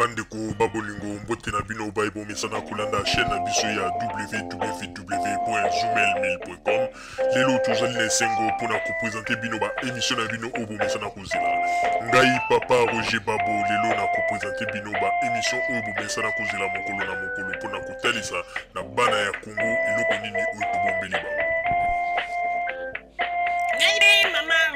Bandeko babolingo mbote na bino baibo mesana kolanda chaîne na biso ya www.zoomelmail.com. Lelo tozali na esengo mpona kopresente bino ba émission na bino oyo bomesana kozela. Ngai papa Roger Babo lelo na kopresente bino ba émission oyo bomesana kozela mokolo na mokolo mpona kotalisa na bana ya Congo eloko nini oyo tobombeli bango.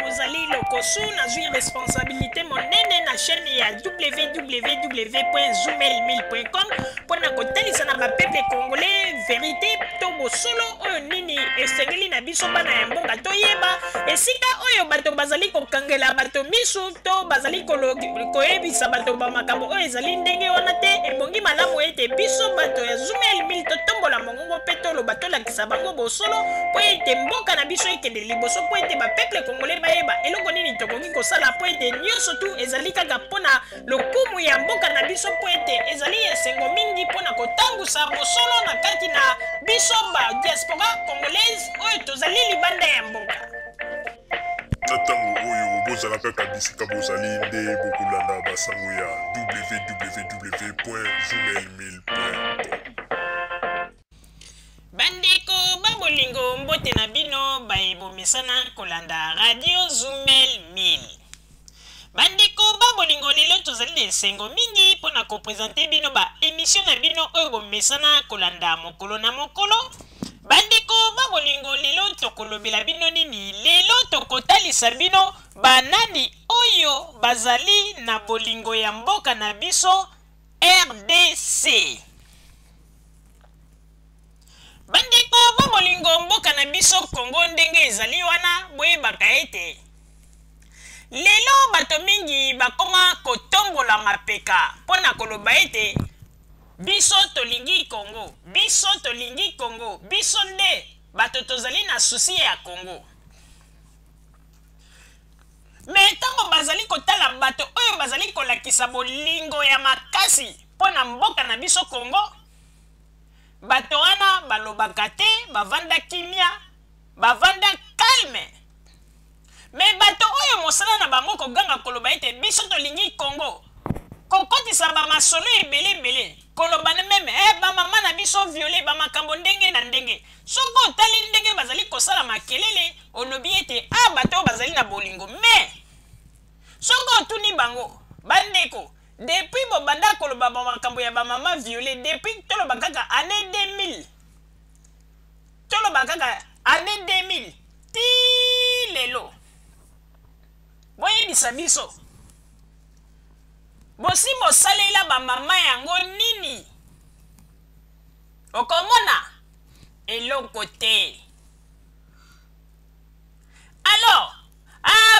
Rosalie Lokosu na zui responsabilité monene na chaîne ya www.zoomelmail.com pour na kotalisa na peuple congolais vérité to bosolo oyo nini esengeli na biso bana ya mboka toyeba esika oyo bato bazali kokangela bato misu to bazali koyebisa bato bamakambo oyo ezali ndenge wana te ebongi malamu ete biso bato ya Zoomelmail totombola mongongo mpe toloba tolakisa bango bosolo po ete mboka na biso ekende liboso po ete bapeuple congolais bayeba eloko nini tokoki kosala po ete nyonso tu ezali kaka mpona lokumu ya mboka na biso po ete ezali esengo mingi mpona kotangusa bosolo na kati na biso ba diaspora congolaise oyo tozali libanda ya mboka. Na ntango oyo bozala kaka bisika bozali nde bokolanda basango ya www.zoomelmail.com. Bandeko babolingo mbote na bino baebomesana kolanda radio Zoomelmail. Bandeko babolingo lelo tozali na esengo mingi mpona kopresente bino ba émission na bino oyo bomesana kolanda mokolo na mokolo. Bandeko babolingo lelo tokolobela bino nini? Lelo tokotalisa bino banani oyo bazali na bolingo ya mboka na biso RDC. Bandeko babolingo mboka na biso Congo ndenge ezali wana boyebaka ete lelo bato mingi bakoma kotombola mapeka mpona koloba ete biso tolingi Congo, biso tolingi Congo, biso nde bato tozali na susi ya Congo. Me ntango bazali kotala bato oyo bazali kolakisa bolingo ya makasi mpona mboka na biso Congo, bato wana balobaka te, bavanda kimia, bavanda calme. Me bato oyo mosala na bango koganga koloba ete biso tolingi Congo, kokotisa bamasolo ebele koloba meme bamama na biso viole bamakambo ndenge na ndenge. Soko otali ndenge bazali kosala makelele olobi ete bato bazali na bolingo. Me soko otuni bango bandeko depuis bobanda koloba bamakambo ya bamama viole depuis toloba kaka année 2000 toloba kaka année 2000 ti lelo boyebisa biso bosi bosalela bamama yango nini? Okomona eloko te. Alors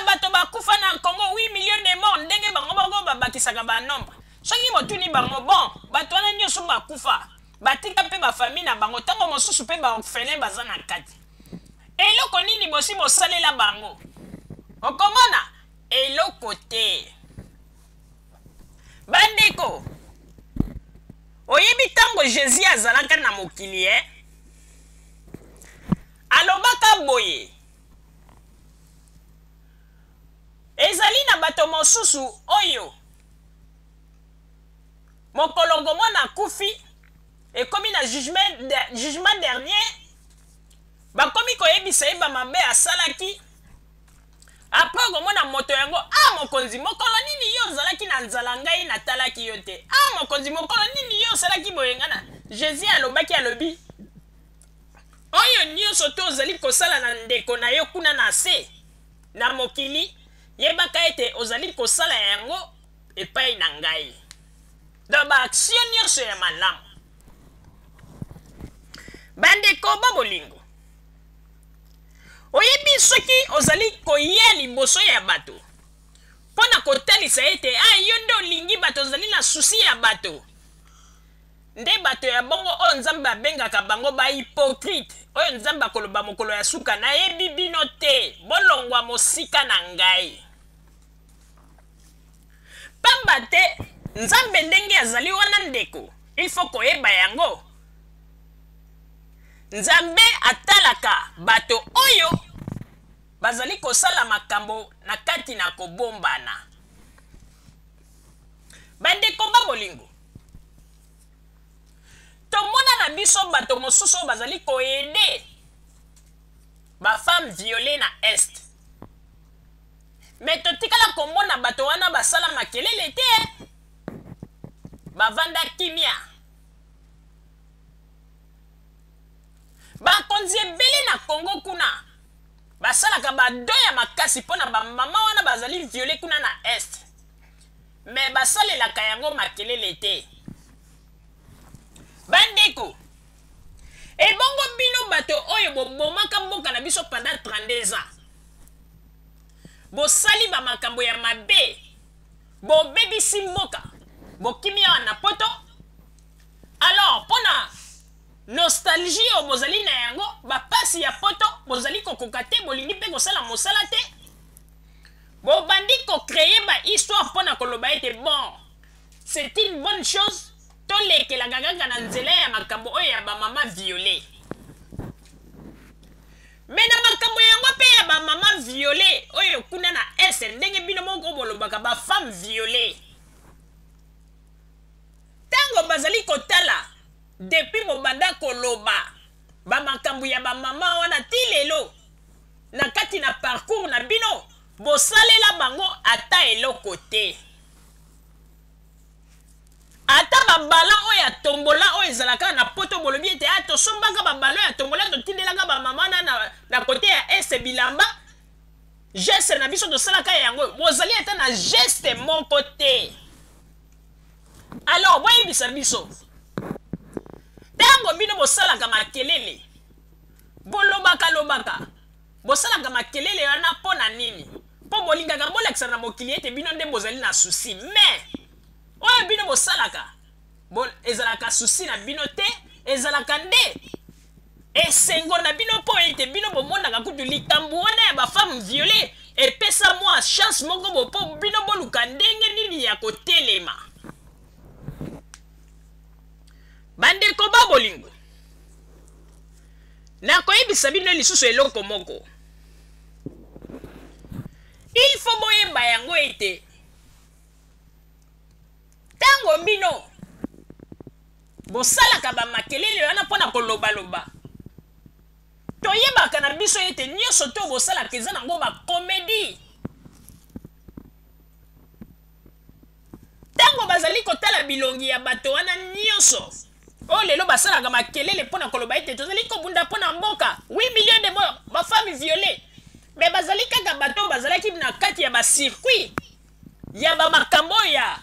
bato bakufa na Congo 8 millions de morts ndenge bango bango babakisaka ba nombre. Soki botuni bango bon bato wana nyonso bakufa batika mpe bafamille na bango ntango mosusu mpe baorphelin baza na kati. Eloko nini bosi bosalela bango? Okomona eloko te. Bandeko oyebi ntango Jésus azalaka na mokili alobaka boye ezali na bato mosusu oyo mokolongo mwana kufi ekomi na jugement dernier bakomi koyebisa ye bamabe asalaki. Après komona moto yango mokonzi mokolo nini yo ozalaki na nzala ngai natalaki yo te. Mokonzi mokolo nini yo osalaki boyengana. Jésus alobaki alobi oyo nyonso to ozali kosala na ndeko na yo kuna na se na mokili yebaka ete ozali kosala yango epai na ngai. Donc baaction nyonso ya malamu. Bandeko babolingo oyebi soki ozali koya liboso ya bato mpona kotalisa ete yo nde olingi bato ozali na susi ya bato nde bato ya bongo oyo Nzambe abengaka bango bahypocrite oyo Nzambe akoloba mokolo ya suka nayebi bino te bolongwa mosika na ngai. Pamba te Nzambe ndenge azali wana ndeko il faut koyeba yango. Nzambe atalaka bato oyo bazali kosala makambo na kati na kobombana. Bandeko bolingo tomona na biso bato mosusu bazali koyede bafemme violée na est mais totikala komona bato wana basala makelele te bavanda kimia bakonzi ebele na Congo kuna basalaka bado ya makasi mpona bamama wana bazali viole kuna na est me basalelaka yango makelele te bandeko ebongo bino bato oyo bobomaka mboka na biso pendant 32 ans bosali bamakambo ya mabe bobebisi mboka bokimi awa na poto alors mpona nostalgie oyo bozali na yango bapasi ya poto bozali kokoka te bolingi mpe kosala mosala te bobandi kocreye bahistoire mpona koloba ete bon c'est une bonne chose tolekelaka kaka na nzela ya makambo oyo ya bamama viole me na makambo yango mpe ya bamama viole oyo kuna na ese ndenge bino moko bolobaka bafemme viole ntango bazali kotala depuis bobanda koloba bamakambo ya bamama wana ti lelo na kati na parcours na bino bosalela bango ata eloko te ata babala oyo ya tombola oyo ezalaka na poto bolobi ete tosombaka babala oyo ya tombola totindelaka bamama na kote ya ese bilamba geste na biso tosalaka yango bozali ata na geste moko te alors boyebisa biso ntango bino bosalaka makelele bolobaka bosalaka makelele wana mpo na nini mpo bolingaka bolakisa na mokili ete bino nde bozali na susi mais oyo bino bosalaka ezalaka susi na bino te ezalaka nde esengo na bino mpo ete bino bomonaka kutu likambo wana ya bafemme viole epesa mwa chance moko bopo bino boluka ndenge nini ya kotelema bandeko ba bolingo nakoyebisa bino lisusu eloko moko il faut boyeba yango ete ntango bino bosalaka bamakelele wana mpona kolobaloba toyebaka na biso ete nyonso to bosalaka eza nango bakomedi ntango bazali kotala bilongi ya bato wana nyonso oyo lelo basalaka makelele mpona koloba ete tozali kobunda mpona mboka 8 millions de morts bafemme viole me bazali kaka bato bazalaki na kati ya basircuit ya bamakambo ya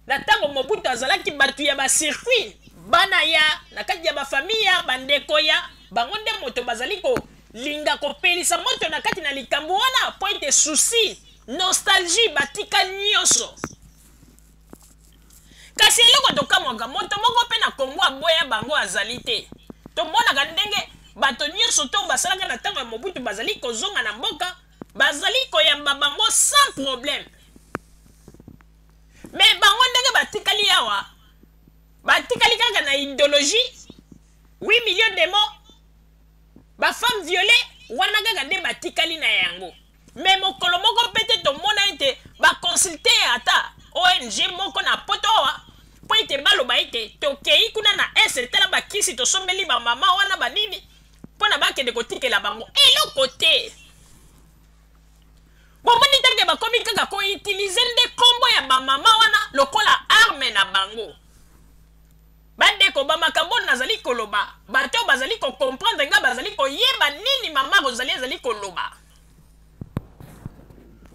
na ntango Mobutu azalaki bato ya basircuit bana ya na kati ya bafamille ya bandeko ya bango nde moto bazali kolinga kopelisa moto na kati na likambo wana po ete susi nostalgie batika nyonso kasi eloko tokamwaka moto moko mpe na Kongo aboya bango azali te tomonaka ndenge bato nyonso to basalaka na ntango ya Mobutu bazali kozonga na mboka bazali koyamba bango sans problème mais bango ndenge batikali awa batikali kaka na idéologie 8 millions de morts bafemme violée wana kaka nde batikali na yango mais mokolo moko mpe te tomona ete bakonsulte ata ONG moko na poto awa po ete baloba ete tokei kuna na ese tala bakisi tosombeli bamama wana banini mpona bakende kotikela bango eloko te bomoni teke bakomi kaka koutilize nde kombo ya bamama wana lokola arme na bango bandeko bamakambo nazali koloba bato bazali kokomprendre nga bazali koyeba nini mama Rosalie azali koloba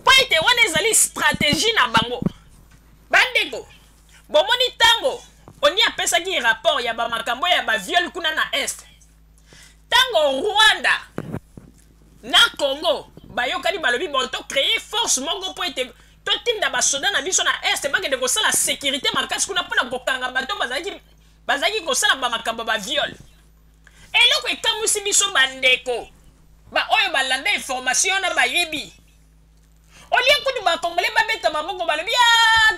po ete wana ezali stratégie na bango bandeko bomoni ntango oni apesaki rapport ya bamakambo ya baviole kuna na est ntango Rwanda na Congo bayokani balobi bon to créer force moko po ete totinda basoda na biso na est bakende kosala sécurité makasi kuna mpona kokanga bato bazalaki kosala bamakambo baviole eloko ekamwisi biso bandeko oyo balanda information wana bayebi olie kutu bakongole babeta maboko balobi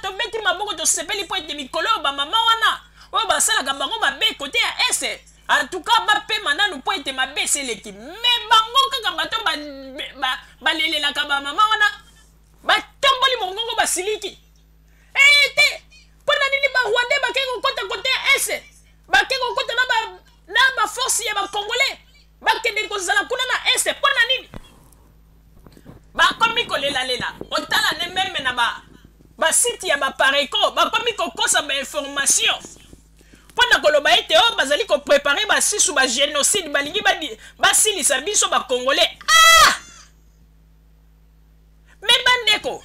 tobeti maboko tosepeli po ete mikolo oyo bamama wana oyo basalaka bango mabe kote ya ese atuka bapema nanu po ete mabe eseleki me bango kaka bato balelelaka bamama wana batomboli mongongo basiliki te mpona nini barwande bakomi kokosa ba information pona koloba ete o bazali ko préparer ba sisu ba génocide balingi basilisa biso ba congolais. Mais bandeko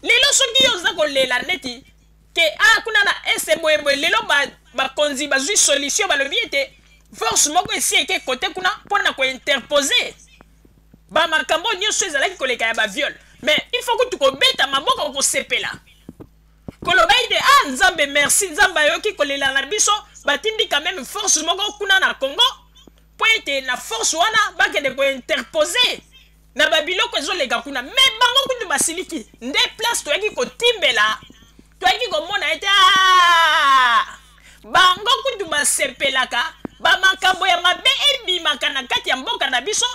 lelo soki yo za kolela neti ke kuna na ese boyeboye lelo bakonzi bazwi solution balobi ete force moko esi eke kote kuna mpona kointerpose bamakambo nyonso ezalaki koleka ya baviole. Mais il faut que tukobeta maboko kosepela koloba ete nzambe merci nzambe ayoki kolela na biso batindi quand même force moko kuna na Congo po ete na force wana bakende kointerpose na babiloko ezoleka kuna. Mais bango kutu basiliki nde place toyaki kotimbela toyaki komona ete bango kutu basepelaka bamakambo ya mabe ebimaka na kati ya mboka na biso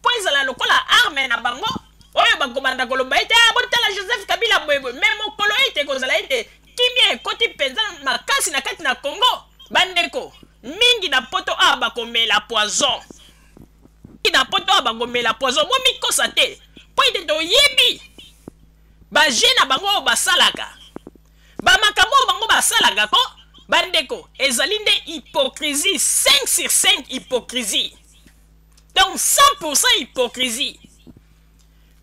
po ezala lokola arme na bango oyo bakobanda koloba ete botala Joseph Kabila boyeboye. Me mokolo ete kozala ete kimia ekoti mpenza makasi na kati na Congo. Bandeko mingi na poto bakomela poison na poto bakomela poison bomikosa te po ete toyebi baje na bango basalaka bamakambo bango basalaka ko. Bandeko ezali nde hypocrisie 5 sur 5 hypocrisie, donc 100% hypocrisie.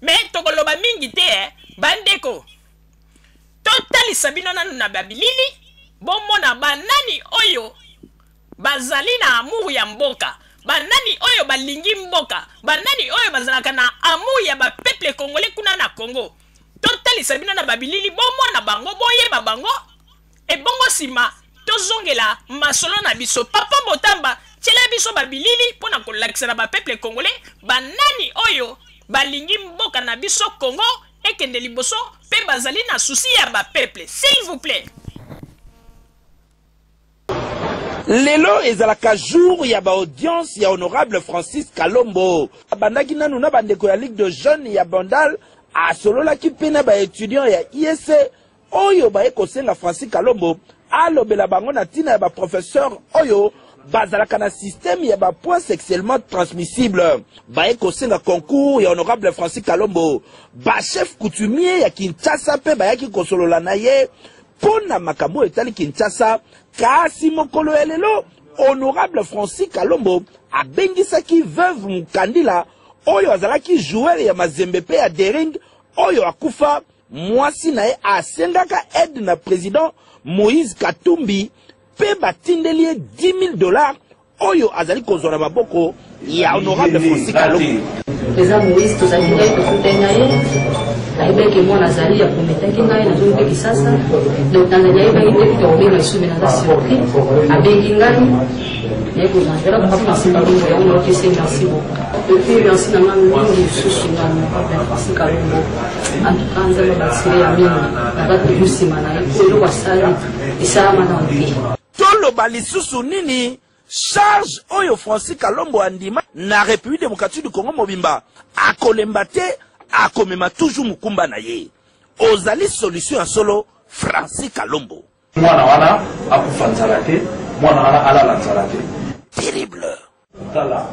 Mais tokoloba mingi te bandeko totalisa bino nanu na babilili bomona banani oyo bazali na amour ya mboka, banani oyo balingi mboka, banani oyo bazalaka na amour ya ba peuple congolais kuna na Congo. Totalisa bino na babilili bomona bango boyeba bango e bongo sima tozongela masolo na biso papa Botamba tshela biso babilili pona kolakisa na ba peuple congolais banani oyo balingi mboka na biso Congo ekende liboso pe bazali na souci ya ba peuple, s'il vous plaît. Lelo ezalaka jour ya ba audience ya honorable Francis Kalombo abandaki nanu na bandeko ya Ligue de Jeunes ya Bandal asololaki pena ba étudiant ya IEC oyo ba ekosenga Francis Kalombo alobela bango na tina ya ba professeur oyo bazalaka na système ya ba point sexuellement transmissible ba ekosenga concours ya honorable Francis Kalombo ba chef coutumier ya Kinshasa pe ba yaki kosolola na ye pona makambo etali Kinshasa. Kasi mokolo elelo honorable Francis Kalombo abengisaki veuve Mukandila oyo azalaki joueur ya Mazembe pe ya Dering oyo akufa mwasi na ye asengaka aide na président Moïse Katumbi pe batindeli $10,000 oyo azali kozwa na maboko ya honorable Francis Kalombo. Président Moïse tozali ngai tofutenya ye ayebaki mwana azali ya prometaki ngai nazongi mpe Kisasa donc tanzania ayebaki te kuta kobenga lisubi naza surpris abengi ngai naye kozanzela papa Francis Kalombo yango naokese merci beaucoup depuis merci na ngai mingi lisusu na papa Francis Kalombo antuka nzambe basire ya mingi naza toujours nsima na ye po eloko asali esalama na te toloba lisusu nini charge oyo Francis Kalombo andima na République démocratique du Congo mobimba akolemba te akomema toujours mukumba na ye ozali solution ya solo Francis Kalombo mwana wana akufa nzala te mwana wana alala nzala te terrible tala